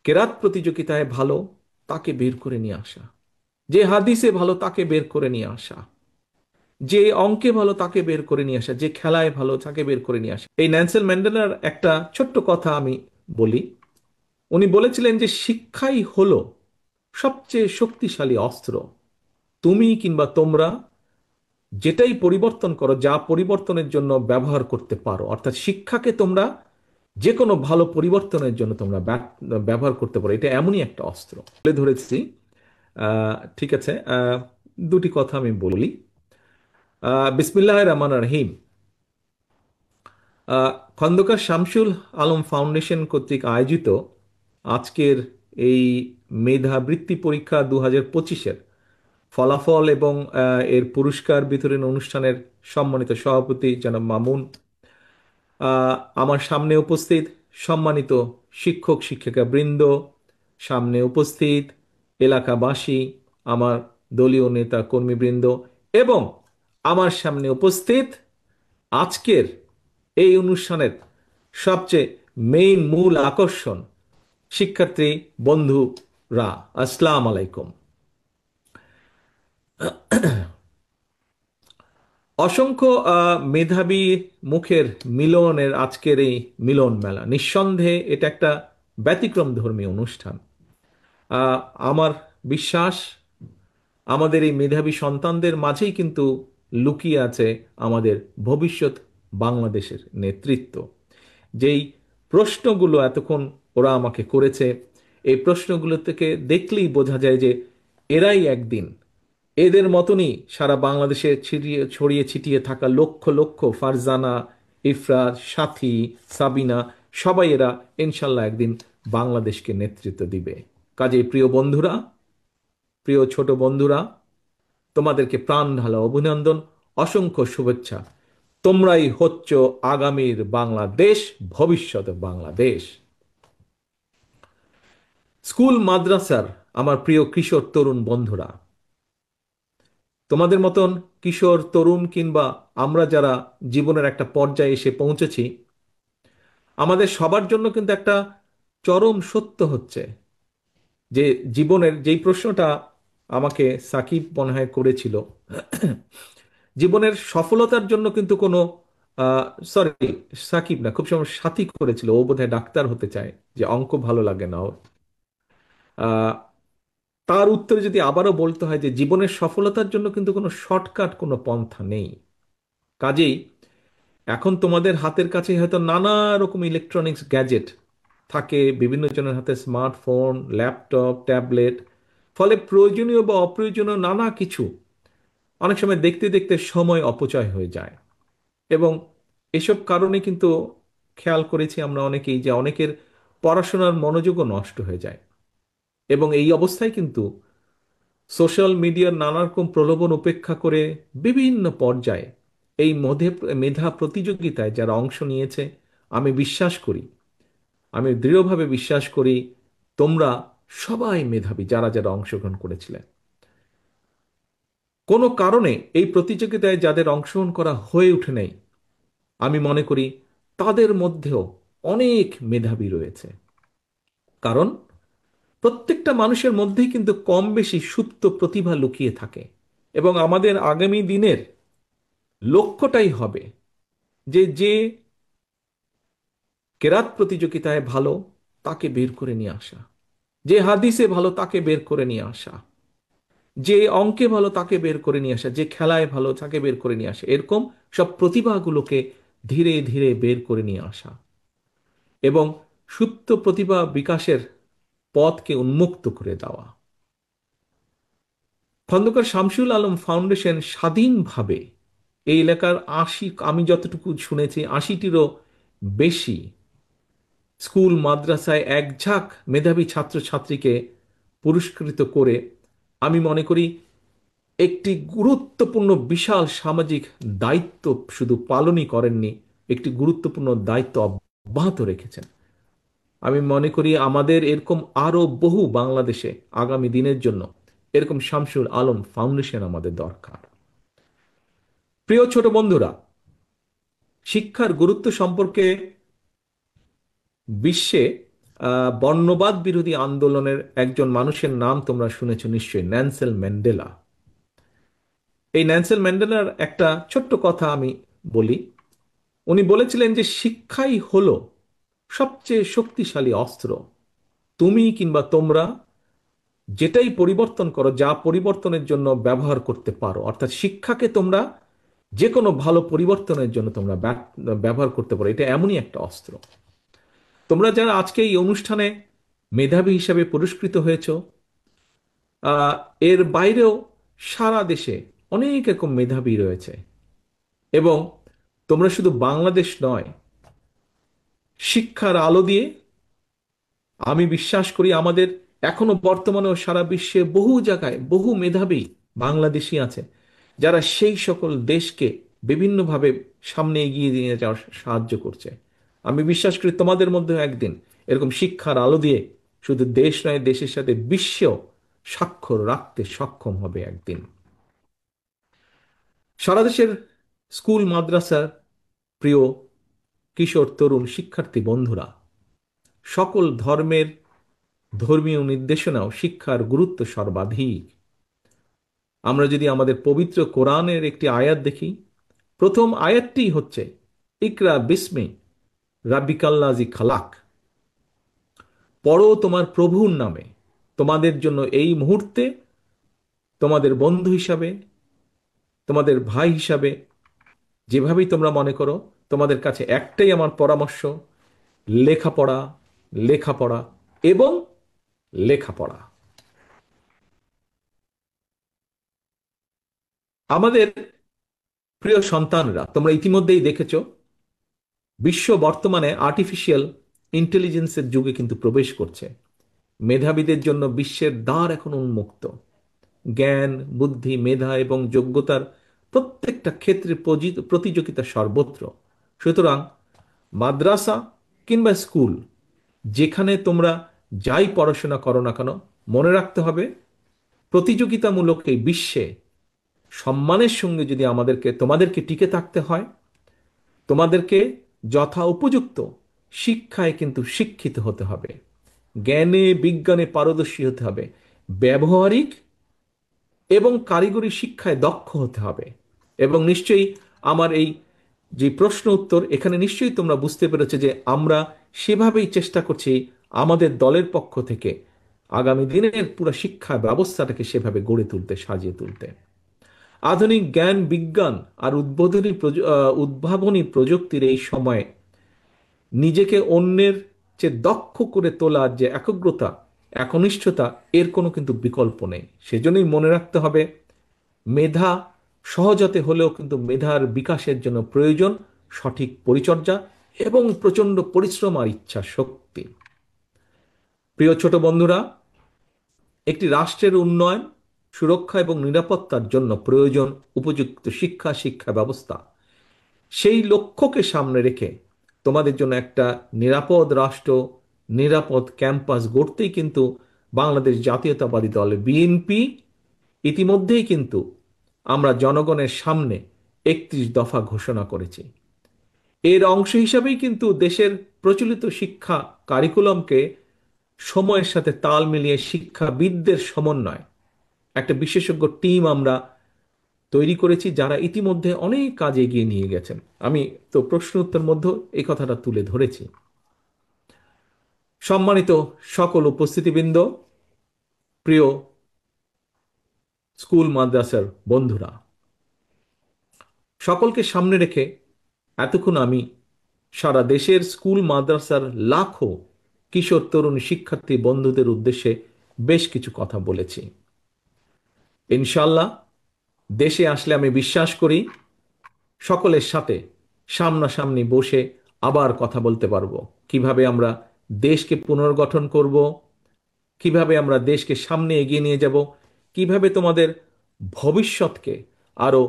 কেরাত প্রতিযোগিতায় ভালো তাকে বের করে নিয়ে আসা, যে হাদিসে ভালো তাকে বের করে নিয়ে আসা, যে অঙ্কে ভালো তাকে বের করে নিয়ে আসা, যে খেলায় ভালো তাকে বের করে নিয়ে আসা। এই ন্যালসন ম্যান্ডেলার একটা ছোট্ট কথা আমি বলি। উনি বলেছিলেন যে শিক্ষাই হলো সবচেয়ে শক্তিশালী অস্ত্র। তুমি কিংবা তোমরা যেটাই পরিবর্তন করো, যা পরিবর্তনের জন্য ব্যবহার করতে পারো, অর্থাৎ শিক্ষাকে তোমরা যে কোনো ভালো পরিবর্তনের জন্য তোমরা ব্যবহার করতে পারো, এটা এমনই একটা অস্ত্র তুলে ধরেছি। ঠিক আছে, দুটি কথা আমি বলি। বিসমিল্লাহির রহমানির রহিম। খন্দকার শামসুল আলম ফাউন্ডেশন কর্তৃক আয়োজিত আজকের এই মেধাবৃত্তি পরীক্ষা 2025-এর ফলাফল এবং এর পুরস্কার বিতরণ অনুষ্ঠানের সম্মানিত সভাপতি জনাব মামুন, আমার সামনে উপস্থিত সম্মানিত শিক্ষক শিক্ষিকা বৃন্দ, সামনে উপস্থিত এলাকাবাসী, আমার দলীয় নেতা কর্মীবৃন্দ, এবং আমার সামনে উপস্থিত আজকের এই অনুষ্ঠানের সবচেয়ে মূল আকর্ষণ শিক্ষার্থী বন্ধুরা, আসসালাম আলাইকুম। অসংখ্য মেধাবী মুখের মিলনের আজকের এই মিলন মেলা, নিঃসন্দেহে এটা একটা ব্যতিক্রম ধর্মী অনুষ্ঠান। আহ, আমার বিশ্বাস আমাদের এই মেধাবী সন্তানদের মাঝেই কিন্তু লুকিয়ে আছে আমাদের ভবিষ্যৎ বাংলাদেশের নেতৃত্ব। যেই প্রশ্নগুলো এতক্ষণ ওরা আমাকে করেছে, এই প্রশ্নগুলো থেকে দেখলেই বোঝা যায় যে এরাই একদিন এদের মতনই সারা বাংলাদেশে ছিটিয়ে ছড়িয়ে ছিটিয়ে থাকা লক্ষ লক্ষ ফারজানা, ইফরাত, সাথী, সাবিনা, সবাই এরা ইনশাল্লাহ একদিন বাংলাদেশকে নেতৃত্ব দিবে। কাজেই প্রিয় বন্ধুরা, প্রিয় ছোট বন্ধুরা, তোমাদেরকে প্রাণ ঢালা অভিনন্দন, অসংখ্য শুভেচ্ছা। তোমরাই হচ্ছ আগামীর বাংলাদেশ, ভবিষ্যৎ বাংলাদেশ। স্কুল মাদ্রাসার আমার প্রিয় কিশোর তরুণ বন্ধুরা, তোমাদের মতন কিশোর তরুণ কিংবা আমরা যারা জীবনের একটা পর্যায়ে এসে পৌঁছেছি, আমাদের সবার জন্য কিন্তু একটা চরম সত্য হচ্ছে যে জীবনের যেই প্রশ্নটা আমাকে সাকিব মনে হয় করেছিল, জীবনের সফলতার জন্য কিন্তু কোনো সরি, সাকিব না, খুব সময় সাথী করেছিল, ও বোধহয় ডাক্তার হতে চায়, যে অঙ্ক ভালো লাগে না ওর। আহ, তার উত্তরে যদি আবারও বলতে হয় যে জীবনের সফলতার জন্য কিন্তু কোনো শর্টকাট কোনো পন্থা নেই। কাজেই এখন তোমাদের হাতের কাছে হয়তো নানা রকম ইলেকট্রনিক্স গ্যাজেট থাকে, বিভিন্ন জনের হাতে স্মার্টফোন, ল্যাপটপ, ট্যাবলেট, ফলে প্রয়োজনীয় বা অপ্রয়োজনীয় নানা কিছু অনেক সময় দেখতে দেখতে সময় অপচয় হয়ে যায়। এবং এসব কারণে কিন্তু খেয়াল করেছি আমরা অনেকেই যে অনেকের পড়াশোনার মনোযোগও নষ্ট হয়ে যায়। এবং এই অবস্থায় কিন্তু সোশ্যাল মিডিয়ার নানা রকম প্রলোভন উপেক্ষা করে বিভিন্ন পর্যায়ে এই মেধা প্রতিযোগিতায় যারা অংশ নিয়েছে, আমি বিশ্বাস করি, আমি দৃঢ়ভাবে বিশ্বাস করি তোমরা সবাই মেধাবী যারা যারা অংশগ্রহণ করেছিলেন। কোনো কারণে এই প্রতিযোগিতায় যাদের অংশগ্রহণ করা হয়ে ওঠে নাই, আমি মনে করি তাদের মধ্যেও অনেক মেধাবী রয়েছে। কারণ প্রত্যেকটা মানুষের মধ্যেই কিন্তু কম বেশি সুপ্ত প্রতিভা লুকিয়ে থাকে। এবং আমাদের আগামী দিনের লক্ষ্যটাই হবে যে যে কেরাত প্রতিযোগিতায় ভালো তাকে বের করে নিয়ে আসা, যে হাদিসে ভালো তাকে বের করে নিয়ে আসা, যে অঙ্কে ভালো তাকে বের করে নিয়ে আসা, যে খেলায় ভালো তাকে বের করে নিয়ে আসা, এরকম সব প্রতিভাগুলোকে ধীরে ধীরে বের করে নিয়ে আসা এবং সুপ্ত প্রতিভা বিকাশের পথকে উন্মুক্ত করে দেওয়া। খন্দকার শামসুল আলম ফাউন্ডেশন স্বাধীনভাবে এই এলাকার ৮০, আমি যতটুকু শুনেছি ৮০টিরও বেশি স্কুল মাদ্রাসায় এক ঝাঁক মেধাবী ছাত্রছাত্রীকে পুরস্কৃত করে, আমি মনে করি একটি গুরুত্বপূর্ণ বিশাল সামাজিক দায়িত্ব শুধু পালনই করেননি, একটি গুরুত্বপূর্ণ দায়িত্ব অব্যাহত রেখেছেন। আমি মনে করি আমাদের এরকম আরো বহু বাংলাদেশে আগামী দিনের জন্য এরকম শামসুল আলম ফাউন্ডেশন আমাদের দরকার। প্রিয় ছোট বন্ধুরা, শিক্ষার গুরুত্ব সম্পর্কে বিশ্বে বর্ণবাদ বিরোধী আন্দোলনের একজন মানুষের নাম তোমরা শুনেছো নিশ্চয়ই, ন্যানসেল ম্যান্ডেলা। এই ন্যানসেল ম্যান্ডেলার একটা ছোট্ট কথা আমি বলি। উনি বলেছিলেন যে শিক্ষাই হলো সবচেয়ে শক্তিশালী অস্ত্র। তুমি কিংবা তোমরা যেটাই পরিবর্তন করো, যা পরিবর্তনের জন্য ব্যবহার করতে পারো, অর্থাৎ শিক্ষাকে তোমরা যে কোনো ভালো পরিবর্তনের জন্য তোমরা ব্যবহার করতে পারো। এটা এমনই একটা অস্ত্র। তোমরা যারা আজকে এই অনুষ্ঠানে মেধাবী হিসাবে পুরস্কৃত হয়েছো, আহ, এর বাইরেও সারা দেশে অনেক রকম মেধাবী রয়েছে। এবং তোমরা শুধু বাংলাদেশ নয়, শিক্ষার আলো দিয়ে আমি বিশ্বাস করি আমাদের এখনো বর্তমানেও সারা বিশ্বে বহু জায়গায় বহু মেধাবী বাংলাদেশী আছে, যারা সেই সকল দেশকে বিভিন্নভাবে সামনে এগিয়ে নিয়ে যাওয়ার সাহায্য করছে। আমি বিশ্বাস করি তোমাদের মধ্যে একদিন এরকম শিক্ষার আলো দিয়ে শুধু দেশ নয়, দেশের সাথে বিশ্বেও স্বাক্ষর রাখতে সক্ষম হবে একদিন। সারা দেশের স্কুল মাদ্রাসার প্রিয় কিশোর তরুণ শিক্ষার্থী বন্ধুরা, সকল ধর্মের ধর্মীয় নির্দেশনাও শিক্ষার গুরুত্ব সর্বাধিক। আমরা যদি আমাদের পবিত্র কোরআনের একটি আয়াত দেখি, প্রথম আয়াতটি হচ্ছে ইকরা বিস্মি রাব্বিকাল্লাজি খালাক। পড়ো তোমার প্রভুর নামে। তোমাদের জন্য এই মুহূর্তে তোমাদের বন্ধু হিসাবে, তোমাদের ভাই হিসাবে, যেভাবেই তোমরা মনে করো, তোমাদের কাছে একটাই আমার পরামর্শ, লেখাপড়া, লেখাপড়া এবং লেখাপড়া। আমাদের প্রিয় সন্তানরা, তোমরা ইতিমধ্যেই দেখেছো বিশ্ব বর্তমানে আর্টিফিশিয়াল ইন্টেলিজেন্সের যুগে কিন্তু প্রবেশ করছে। মেধাবীদের জন্য বিশ্বের দ্বার এখন উন্মুক্ত। জ্ঞান, বুদ্ধি, মেধা এবং যোগ্যতার প্রত্যেকটা ক্ষেত্রে প্রতিযোগিতা সর্বত্র। সুতরাং মাদ্রাসা কিংবা স্কুল, যেখানে তোমরা যাই পড়াশোনা করো না কেন, মনে রাখতে হবে প্রতিযোগিতামূলক এই বিশ্বে সম্মানের সঙ্গে যদি তোমাদেরকে টিকে থাকতে হয়, তোমাদেরকে যথা উপযুক্ত শিক্ষায় কিন্তু শিক্ষিত হতে হবে, জ্ঞানে বিজ্ঞানে পারদর্শী হতে হবে, ব্যবহারিক এবং কারিগরি শিক্ষায় দক্ষ হতে হবে। এবং নিশ্চয়ই আমার এই যে প্রশ্ন উত্তর, এখানে নিশ্চয়ই তোমরা বুঝতে পেরেছো যে আমরা সেভাবেই চেষ্টা করছি আমাদের দলের পক্ষ থেকে আগামী দিনের পুরো শিক্ষা ব্যবস্থাটাকে সেভাবে গড়ে তুলতে, সাজিয়ে তুলতে। আধুনিক জ্ঞান বিজ্ঞান আর উদ্ভাবনী প্রযুক্তির এই সময়ে নিজেকে অন্যের চেয়ে দক্ষ করে তোলার যে একগ্রতা, একনিষ্ঠতা, এর কোনো কিন্তু বিকল্প নেই। সেজন্যই মনে রাখতে হবে মেধা সহজতে হলেও কিন্তু মেধার বিকাশের জন্য প্রয়োজন সঠিক পরিচর্যা এবং প্রচণ্ড পরিশ্রম আর ইচ্ছা শক্তি। প্রিয় ছোট বন্ধুরা, একটি রাষ্ট্রের উন্নয়ন, সুরক্ষা এবং নিরাপত্তার জন্য প্রয়োজন উপযুক্ত শিক্ষা, শিক্ষা ব্যবস্থা। সেই লক্ষ্যকে সামনে রেখে তোমাদের জন্য একটা নিরাপদ রাষ্ট্র, নিরাপদ ক্যাম্পাস গড়তেই কিন্তু বাংলাদেশ জাতীয়তাবাদী দল বিএনপি ইতিমধ্যেই কিন্তু আমরা জনগণের সামনে 31 দফা ঘোষণা করেছি। এর অংশ হিসাবেই কিন্তু দেশের প্রচলিত শিক্ষা কারিকুলামকে সময়ের সাথে তাল মিলিয়ে শিক্ষাবিদদের সমন্বয় একটা বিশেষজ্ঞ টিম আমরা তৈরি করেছি, যারা ইতিমধ্যে অনেক কাজ এগিয়ে নিয়ে গেছেন। আমি তো প্রশ্ন উত্তর মধ্যে এই কথাটা তুলে ধরেছি। সম্মানিত সকল উপস্থিতিবৃন্দ, প্রিয় স্কুল মাদ্রাসার বন্ধুরা, সকলকে সামনে রেখে এতক্ষণ আমি সারা দেশের স্কুল মাদ্রাসার লাখো কিশোর তরুণ শিক্ষার্থী বন্ধুদের উদ্দেশ্যে বেশ কিছু কথা বলেছি। ইনশাল্লাহ দেশে আসলে আমি বিশ্বাস করি সকলের সাথে সামনাসামনি বসে আবার কথা বলতে পারবো, কিভাবে আমরা দেশকে পুনর্গঠন করব, কিভাবে আমরা দেশকে সামনে এগিয়ে নিয়ে যাব, কিভাবে তোমাদের ভবিষ্যৎকে আরো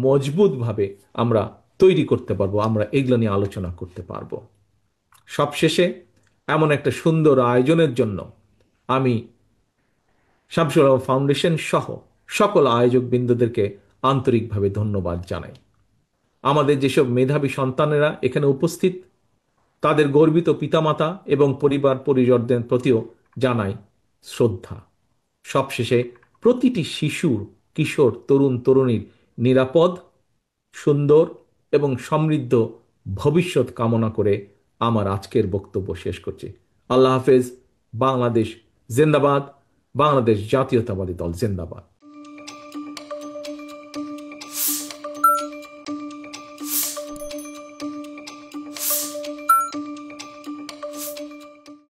মজবুতভাবে আমরা তৈরি করতে পারবো, আমরা এগুলো নিয়ে আলোচনা করতে পারবো। সবশেষে এমন একটা সুন্দর আয়োজনের জন্য আমি শামসুল আলম ফাউন্ডেশন সহ সকল আয়োজক বৃন্দদেরকে আন্তরিকভাবে ধন্যবাদ জানাই। আমাদের যেসব মেধাবী সন্তানেরা এখানে উপস্থিত, তাদের গর্বিত পিতামাতা এবং পরিবার পরিজনদের প্রতিও জানাই শ্রদ্ধা। সবশেষে প্রতিটি শিশুর, কিশোর, তরুণ তরুণীর নিরাপদ, সুন্দর এবং সমৃদ্ধ ভবিষ্যৎ কামনা করে আমার আজকের বক্তব্য শেষ করছি। আল্লাহ হাফেজ। বাংলাদেশ জিন্দাবাদ। বাংলাদেশ জাতীয়তাবাদী দল জিন্দাবাদ।